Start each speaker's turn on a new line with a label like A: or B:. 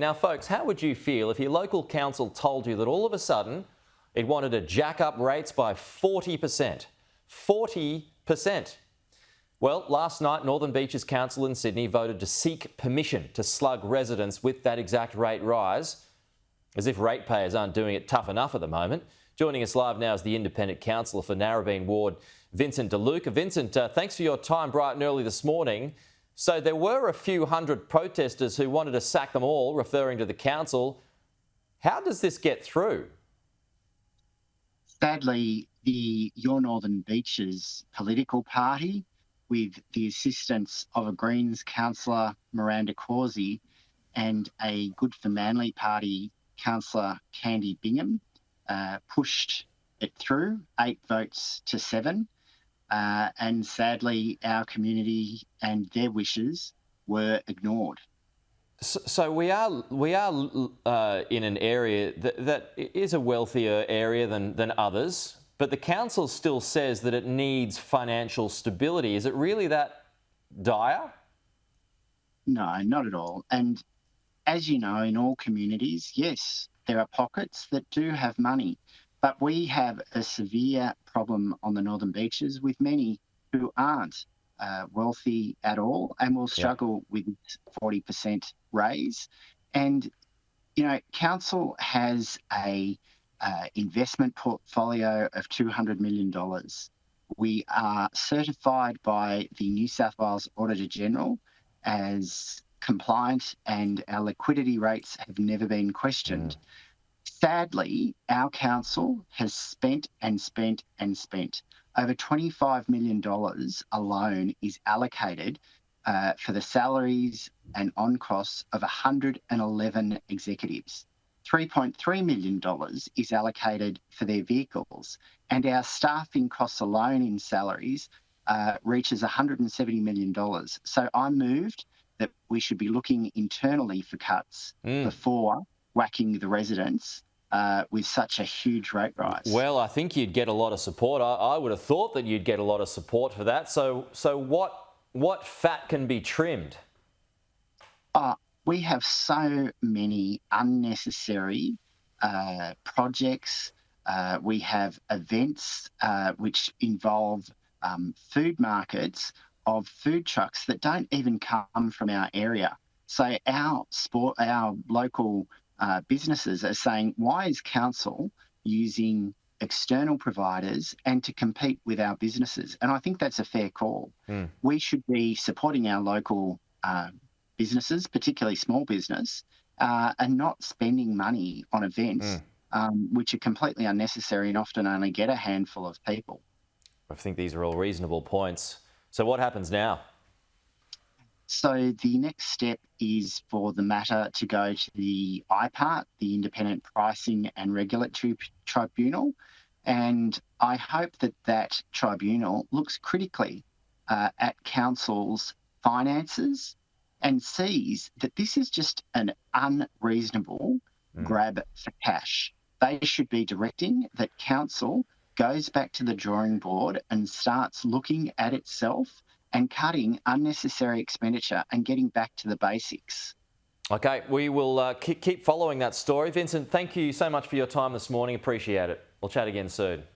A: Now, folks, how would you feel if your local council told you that all of a sudden it wanted to jack up rates by 40%? 40%. Well, last night, Northern Beaches Council in Sydney voted to seek permission to slug residents with that exact rate rise, as if ratepayers aren't doing it tough enough at the moment. Joining us live now is the independent councillor for Narrabeen Ward, Vincent Luca. Vincent, thanks for your time bright and early this morning. So there were a few hundred protesters who wanted to sack them all, referring to the council. How does this get through?
B: Sadly, the Your Northern Beaches political party, with the assistance of a Greens councillor, Miranda Causey, and a Good for Manly Party councillor, Candy Bingham, pushed it through, 8 votes to 7. And sadly, our community and their wishes were ignored.
A: So we are in an area that is a wealthier area than others, but the council still says that it needs financial stability. Is it really that dire?
B: No, not at all. And as you know, in all communities, yes, there are pockets that do have money, but we have a severe problem on the Northern Beaches with many who aren't wealthy at all and will struggle with 40% raise. And, you know, council has a investment portfolio of $200 million. We are certified by the New South Wales Auditor General as compliant, and our liquidity rates have never been questioned. Sadly, our council has spent and spent and spent. Over $25 million alone is allocated for the salaries and on costs of 111 executives. $3.3 million is allocated for their vehicles, and our staffing costs alone in salaries reaches $170 million. So I'm moved that we should be looking internally for cuts before whacking the residents with such a huge rate rise.
A: Well, I think you'd get a lot of support. I would have thought that you'd get a lot of support for that. So what fat can be trimmed?
B: We have so many unnecessary projects. We have events which involve food markets of food trucks that don't even come from our area. So our local businesses are saying, why is council using external providers and to compete with our businesses? And I think that's a fair call. We should be supporting our local businesses, particularly small business, and not spending money on events which are completely unnecessary and often only get a handful of people.
A: I think these are all reasonable points. So what happens now?
B: So the next step is for the matter to go to the IPART, the Independent Pricing and Regulatory Tribunal, and I hope that that tribunal looks critically at council's finances and sees that this is just an unreasonable grab for cash. They should be directing that council goes back to the drawing board and starts looking at itself and cutting unnecessary expenditure and getting back to the basics.
A: Okay, we will keep following that story. Vincent, thank you so much for your time this morning. Appreciate it. We'll chat again soon.